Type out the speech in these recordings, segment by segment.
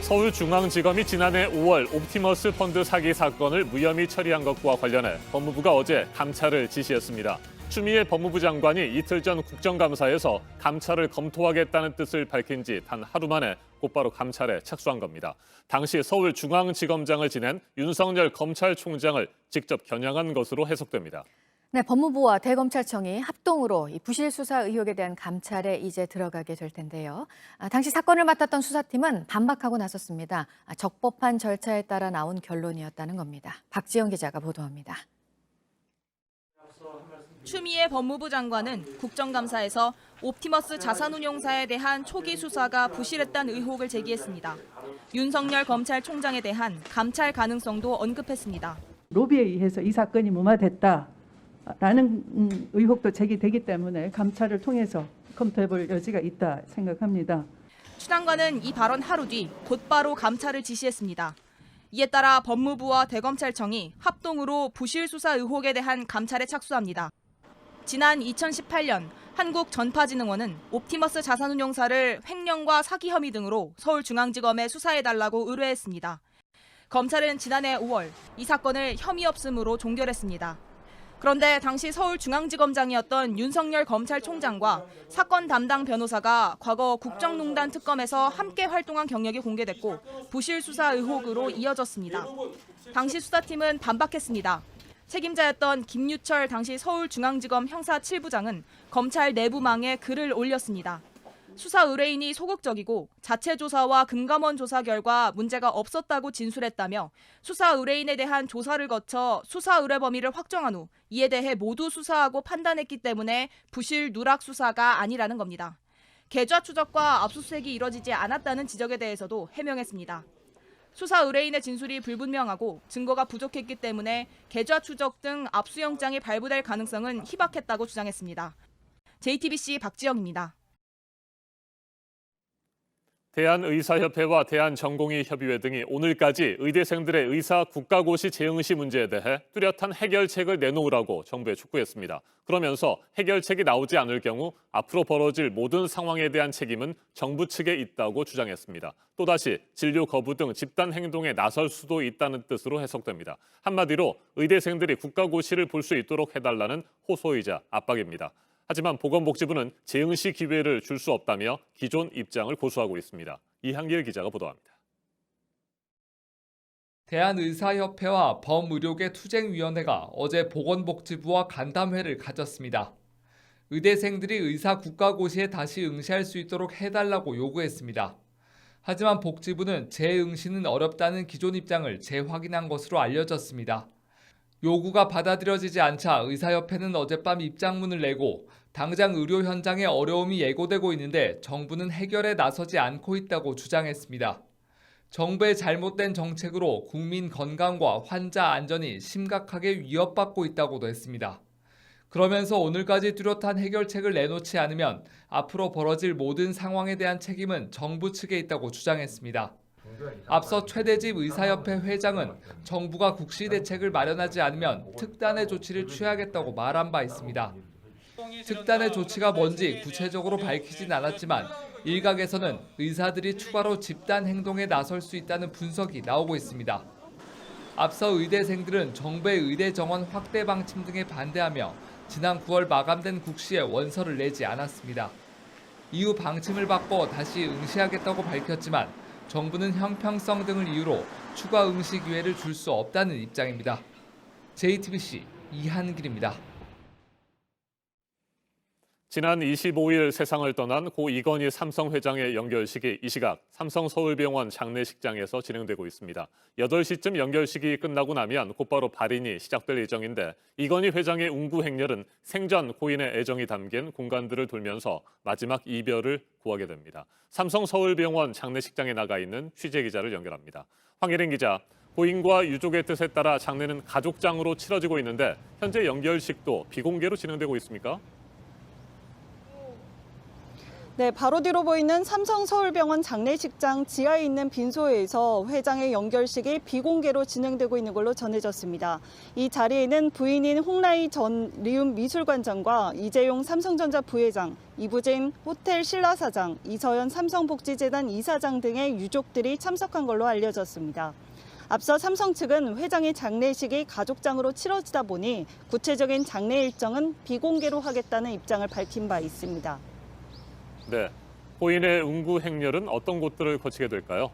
서울중앙지검이 지난해 5월 옵티머스 펀드 사기 사건을 무혐의 처리한 것과 관련해 법무부가 어제 감찰을 지시했습니다. 추미애 법무부 장관이 이틀 전 국정감사에서 감찰을 검토하겠다는 뜻을 밝힌 지 단 하루 만에 곧바로 감찰에 착수한 겁니다. 당시 서울중앙지검장을 지낸 윤석열 검찰총장을 직접 겨냥한 것으로 해석됩니다. 네, 법무부와 대검찰청이 합동으로 이 부실 수사 의혹에 대한 감찰에 이제 들어가게 될 텐데요. 당시 사건을 맡았던 수사팀은 반박하고 나섰습니다. 적법한 절차에 따라 나온 결론이었다는 겁니다. 박지영 기자가 보도합니다. 추미애 법무부 장관은 국정감사에서 옵티머스 자산운용사에 대한 초기 수사가 부실했다는 의혹을 제기했습니다. 윤석열 검찰총장에 대한 감찰 가능성도 언급했습니다. 로비에 의해서 이 사건이 무마됐다라는 의혹도 제기되기 때문에 감찰을 통해서 검토해볼 여지가 있다 생각합니다. 추 장관은 이 발언 하루 뒤 곧바로 감찰을 지시했습니다. 이에 따라 법무부와 대검찰청이 합동으로 부실 수사 의혹에 대한 감찰에 착수합니다. 지난 2018년 한국전파진흥원은 옵티머스 자산운용사를 횡령과 사기 혐의 등으로 서울중앙지검에 수사해달라고 의뢰했습니다. 검찰은 지난해 5월 이 사건을 혐의 없음으로 종결했습니다. 그런데 당시 서울중앙지검장이었던 윤석열 검찰총장과 사건 담당 변호사가 과거 국정농단 특검에서 함께 활동한 경력이 공개됐고 부실 수사 의혹으로 이어졌습니다. 당시 수사팀은 반박했습니다. 책임자였던 김유철 당시 서울중앙지검 형사 7부장은 검찰 내부망에 글을 올렸습니다. 수사 의뢰인이 소극적이고 자체 조사와 금감원 조사 결과 문제가 없었다고 진술했다며 수사 의뢰인에 대한 조사를 거쳐 수사 의뢰 범위를 확정한 후 이에 대해 모두 수사하고 판단했기 때문에 부실 누락 수사가 아니라는 겁니다. 계좌 추적과 압수수색이 이뤄지지 않았다는 지적에 대해서도 해명했습니다. 수사 의뢰인의 진술이 불분명하고 증거가 부족했기 때문에 계좌 추적 등 압수영장이 발부될 가능성은 희박했다고 주장했습니다. JTBC 박지영입니다. 대한의사협회와 대한전공의협의회 등이 오늘까지 의대생들의 의사 국가고시 재응시 문제에 대해 뚜렷한 해결책을 내놓으라고 정부에 촉구했습니다. 그러면서 해결책이 나오지 않을 경우 앞으로 벌어질 모든 상황에 대한 책임은 정부 측에 있다고 주장했습니다. 또다시 진료 거부 등 집단 행동에 나설 수도 있다는 뜻으로 해석됩니다. 한마디로 의대생들이 국가고시를 볼 수 있도록 해달라는 호소이자 압박입니다. 하지만 보건복지부는 재응시 기회를 줄 수 없다며 기존 입장을 고수하고 있습니다. 이한길 기자가 보도합니다. 대한의사협회와 범의료계 투쟁위원회가 어제 보건복지부와 간담회를 가졌습니다. 의대생들이 의사 국가고시에 다시 응시할 수 있도록 해달라고 요구했습니다. 하지만 복지부는 재응시는 어렵다는 기존 입장을 재확인한 것으로 알려졌습니다. 요구가 받아들여지지 않자 의사협회는 어젯밤 입장문을 내고 당장 의료 현장에 어려움이 예고되고 있는데 정부는 해결에 나서지 않고 있다고 주장했습니다. 정부의 잘못된 정책으로 국민 건강과 환자 안전이 심각하게 위협받고 있다고도 했습니다. 그러면서 오늘까지 뚜렷한 해결책을 내놓지 않으면 앞으로 벌어질 모든 상황에 대한 책임은 정부 측에 있다고 주장했습니다. 앞서 최대집 의사협회 회장은 정부가 국시 대책을 마련하지 않으면 특단의 조치를 취하겠다고 말한 바 있습니다. 특단의 조치가 뭔지 구체적으로 밝히진 않았지만 일각에서는 의사들이 추가로 집단 행동에 나설 수 있다는 분석이 나오고 있습니다. 앞서 의대생들은 정부의 의대 정원 확대 방침 등에 반대하며 지난 9월 마감된 국시에 원서를 내지 않았습니다. 이후 방침을 바꿔 다시 응시하겠다고 밝혔지만 정부는 형평성 등을 이유로 추가 응시 기회를 줄 수 없다는 입장입니다. JTBC 이한길입니다. 지난 25일 세상을 떠난 고 이건희 삼성 회장의 연결식이 이 시각 삼성서울병원 장례식장에서 진행되고 있습니다. 8시쯤 연결식이 끝나고 나면 곧바로 발인이 시작될 예정인데 이건희 회장의 운구 행렬은 생전 고인의 애정이 담긴 공간들을 돌면서 마지막 이별을 구하게 됩니다. 삼성서울병원 장례식장에 나가 있는 취재 기자를 연결합니다. 황혜린 기자, 고인과 유족의 뜻에 따라 장례는 가족장으로 치러지고 있는데 현재 연결식도 비공개로 진행되고 있습니까? 네, 바로 뒤로 보이는 삼성서울병원 장례식장 지하에 있는 빈소에서 회장의 연결식이 비공개로 진행되고 있는 걸로 전해졌습니다. 이 자리에는 부인인 홍라희 전 리움 미술관장과 이재용 삼성전자 부회장, 이부진 호텔 신라 사장, 이서연 삼성복지재단 이사장 등의 유족들이 참석한 걸로 알려졌습니다. 앞서 삼성 측은 회장의 장례식이 가족장으로 치러지다 보니 구체적인 장례 일정은 비공개로 하겠다는 입장을 밝힌 바 있습니다. 네, 고인의 운구 행렬은 어떤 곳들을 거치게 될까요?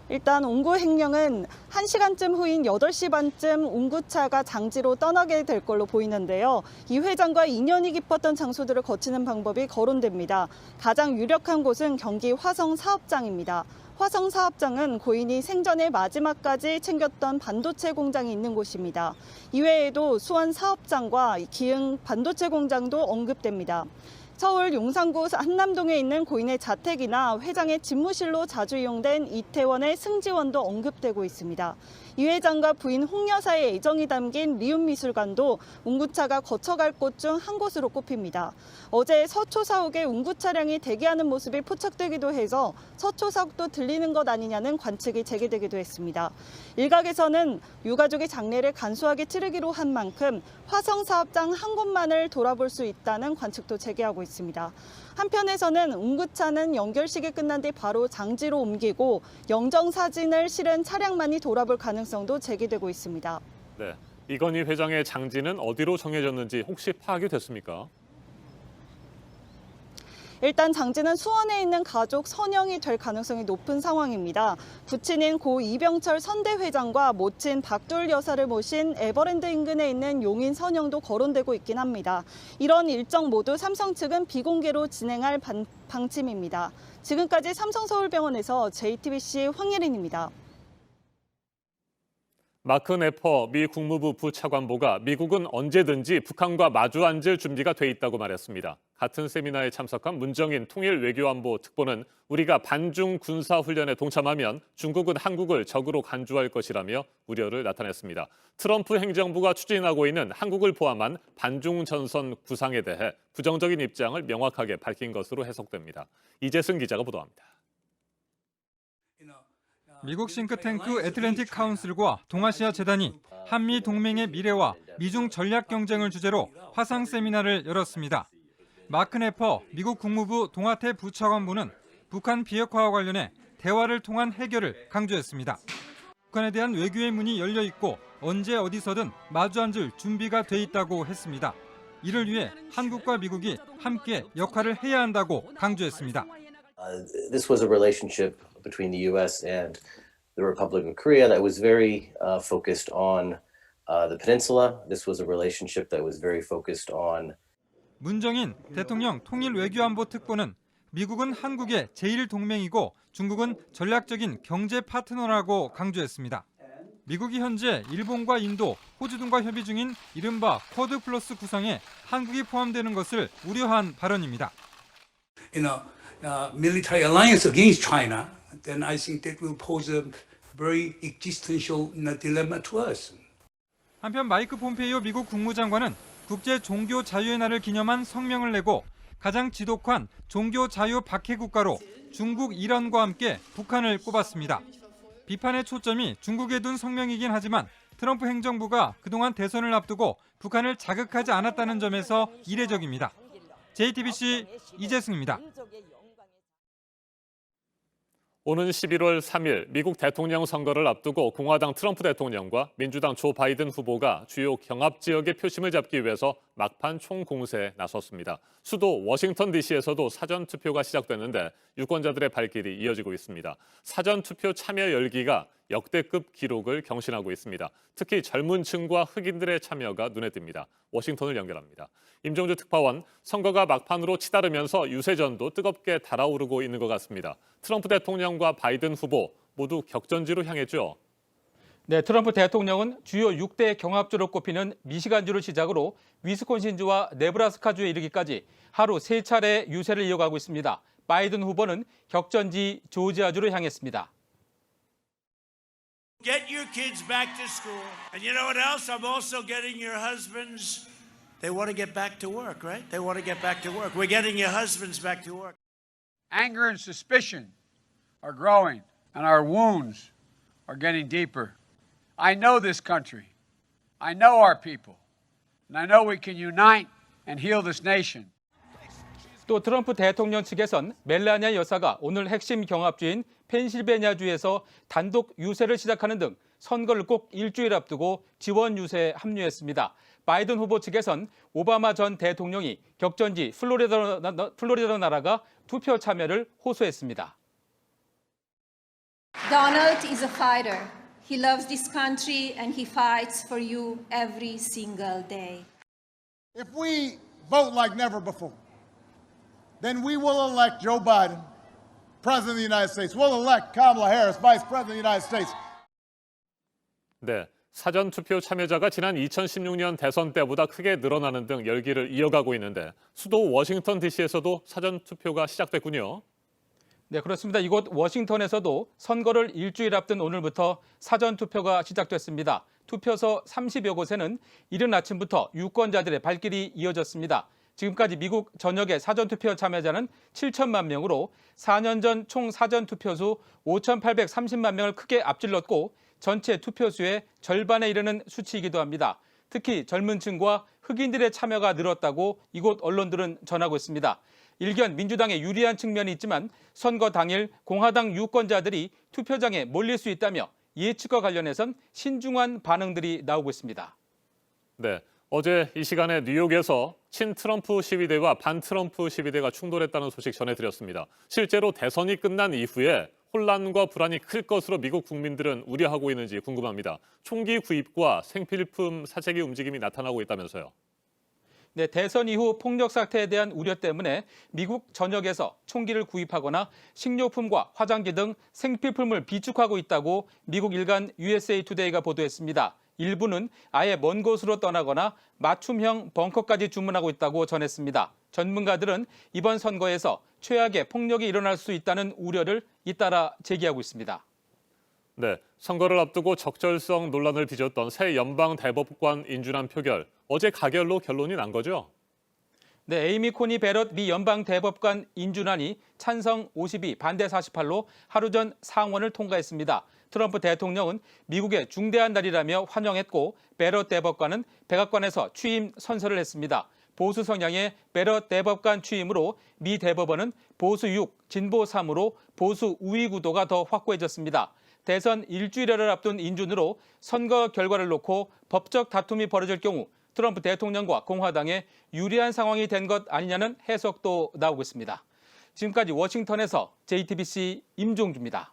일단 운구 행령은 1시간쯤 후인 8시 반쯤 운구차가 장지로 떠나게 될 걸로 보이는데요. 이 회장과 인연이 깊었던 장소들을 거치는 방법이 거론됩니다. 가장 유력한 곳은 경기 화성 사업장입니다. 화성 사업장은 고인이 생전에 마지막까지 챙겼던 반도체 공장이 있는 곳입니다. 이외에도 수원 사업장과 기흥 반도체 공장도 언급됩니다. 서울 용산구 한남동에 있는 고인의 자택이나 회장의 집무실로 자주 이용된 이태원의 승지원도 언급되고 있습니다. 이 회장과 부인 홍 여사의 애정이 담긴 리움미술관도 운구차가 거쳐갈 곳 중 한 곳으로 꼽힙니다. 어제 서초 사옥에 운구 차량이 대기하는 모습이 포착되기도 해서 서초 사옥도 들리는 것 아니냐는 관측이 제기되기도 했습니다. 일각에서는 유가족의 장례를 간소하게 치르기로 한 만큼 화성 사업장 한 곳만을 돌아볼 수 있다는 관측도 제기하고 있습니다. 한편에서는 운구차는 연결식이 끝난 뒤 바로 장지로 옮기고 영정사진을 실은 차량만이 돌아볼 가능성도 제기되고 있습니다. 네, 이건희 회장의 장지는 어디로 정해졌는지 혹시 파악이 됐습니까? 일단 장지는 수원에 있는 가족 선영이 될 가능성이 높은 상황입니다. 부친인 고 이병철 선대 회장과 모친 박두울 여사를 모신 에버랜드 인근에 있는 용인 선영도 거론되고 있긴 합니다. 이런 일정 모두 삼성 측은 비공개로 진행할 방침입니다. 지금까지 삼성서울병원에서 JTBC 황예린입니다. 마크 네퍼 미 국무부 부차관보가 미국은 언제든지 북한과 마주 앉을 준비가 돼 있다고 말했습니다. 같은 세미나에 참석한 문정인 통일외교안보 특보는 우리가 반중 군사훈련에 동참하면 중국은 한국을 적으로 간주할 것이라며 우려를 나타냈습니다. 트럼프 행정부가 추진하고 있는 한국을 포함한 반중 전선 구상에 대해 부정적인 입장을 명확하게 밝힌 것으로 해석됩니다. 이재승 기자가 보도합니다. 미국 싱크탱크 애틀랜틱 카운슬과 동아시아 재단이 한미 동맹의 미래와 미중 전략 경쟁을 주제로 화상 세미나를 열었습니다. 마크 네퍼 미국 국무부 동아태 부차관보는 북한 비핵화와 관련해 대화를 통한 해결을 강조했습니다. 북한에 대한 외교의 문이 열려 있고 언제 어디서든 마주 앉을 준비가 돼 있다고 했습니다. 이를 위해 한국과 미국이 함께 역할을 해야 한다고 강조했습니다. This was a relationship between the U.S. and the Republic of Korea that was very focused on the peninsula. This was a relationship that was very focused on. 문정인 대통령 통일외교안보 특보는 미국은 한국의 제1동맹이고 중국은 전략적인 경제 파트너라고 강조했습니다. 미국이 현재 일본과 인도, 호주 등과 협의 중인 이른바 쿼드 플러스 구상에 한국이 포함되는 것을 우려한 발언입니다. Military alliance against China, then I think that will pose a very existential dilemma to us. 한편 마이크 폼페이오 미국 국무장관은 국제 종교 자유의 날을 기념한 성명을 내고 가장 지독한 종교 자유 박해 국가로 중국, 이란과 함께 북한을 꼽았습니다. 비판의 초점이 중국에 둔 성명이긴 하지만 트럼프 행정부가 그동안 대선을 앞두고 북한을 자극하지 않았다는 점에서 이례적입니다. JTBC 이재승입니다. 오는 11월 3일 미국 대통령 선거를 앞두고 공화당 트럼프 대통령과 민주당 조 바이든 후보가 주요 경합 지역의 표심을 잡기 위해서 막판 총공세에 나섰습니다. 수도 워싱턴 DC에서도 사전투표가 시작됐는데 유권자들의 발길이 이어지고 있습니다. 사전투표 참여 열기가 역대급 기록을 경신하고 있습니다. 특히 젊은 층과 흑인들의 참여가 눈에 띕니다. 워싱턴을 연결합니다. 임종주 특파원, 선거가 막판으로 치달으면서 유세전도 뜨겁게 달아오르고 있는 것 같습니다. 트럼프 대통령과 바이든 후보 모두 격전지로 향했죠. 네, 트럼프 대통령은 주요 6대 경합주로 꼽히는 미시간주를 시작으로 위스콘신주와 네브라스카주에 이르기까지 하루 3차례 유세를 이어가고 있습니다. 바이든 후보는 격전지 조지아주로 향했습니다. Get your kids back to school. And you know what else? I'm also getting your husbands They want to get back to work, right? They want to get back to work. We're getting your husbands back to work. Anger and suspicion are growing, and our wounds are getting deeper. I know this country. I know our people. And I know we can unite and heal this nation. 또 트럼프 대통령 측에선 멜라니아 여사가 오늘 핵심 경합주인 펜실베니아주에서 단독 유세를 시작하는 등 선거를 꼭 일주일 앞두고 지원 유세에 합류했습니다. 바이든 후보 측에선 오바마 전 대통령이 격전지 플로리다 나라가 투표 참여를 호소했습니다. Donald is a fighter. He loves this country and he fights for you every single day. If we vote like never before, then we will elect Joe Biden, President of the United States. We'll elect Kamala Harris, Vice President of the United States. 네, 사전투표 참여자가 지난 2016년 대선 때보다 크게 늘어나는 등 열기를 이어가고 있는데 수도 워싱턴 DC에서도 사전투표가 시작됐군요. 네, 그렇습니다. 이곳 워싱턴에서도 선거를 일주일 앞둔 오늘부터 사전투표가 시작됐습니다. 투표소 30여 곳에는 이른 아침부터 유권자들의 발길이 이어졌습니다. 지금까지 미국 전역의 사전투표 참여자는 7천만 명으로 4년 전 총 사전투표수 5,830만 명을 크게 앞질렀고 전체 투표수의 절반에 이르는 수치이기도 합니다. 특히 젊은 층과 흑인들의 참여가 늘었다고 이곳 언론들은 전하고 있습니다. 일견 민주당에 유리한 측면이 있지만 선거 당일 공화당 유권자들이 투표장에 몰릴 수 있다며 예측과 관련해선 신중한 반응들이 나오고 있습니다. 네, 어제 이 시간에 뉴욕에서 친트럼프 시위대와 반트럼프 시위대가 충돌했다는 소식 전해드렸습니다. 실제로 대선이 끝난 이후에 혼란과 불안이 클 것으로 미국 국민들은 우려하고 있는지 궁금합니다. 총기 구입과 생필품 사재기 움직임이 나타나고 있다면서요. 네, 대선 이후 폭력 사태에 대한 우려 때문에 미국 전역에서 총기를 구입하거나 식료품과 화장지 등 생필품을 비축하고 있다고 미국 일간 USA 투데이가 보도했습니다. 일부는 아예 먼 곳으로 떠나거나 맞춤형 벙커까지 주문하고 있다고 전했습니다. 전문가들은 이번 선거에서 최악의 폭력이 일어날 수 있다는 우려를 잇따라 제기하고 있습니다. 네, 선거를 앞두고 적절성 논란을 빚었던 새 연방 대법관 인준안 표결. 어제 가결로 결론이 난 거죠? 네, 에이미 코니 베럿 미 연방 대법관 인준안이 찬성 52, 반대 48로 하루 전 상원을 통과했습니다. 트럼프 대통령은 미국의 중대한 날이라며 환영했고 베럿 대법관은 백악관에서 취임 선서를 했습니다. 보수 성향의 베럿 대법관 취임으로 미 대법원은 보수 6, 진보 3으로 보수 우위 구도가 더 확고해졌습니다. 대선 일주일여를 앞둔 인준으로 선거 결과를 놓고 법적 다툼이 벌어질 경우 트럼프 대통령과 공화당에 유리한 상황이 된 것 아니냐는 해석도 나오고 있습니다. 지금까지 워싱턴에서 JTBC 임종주입니다.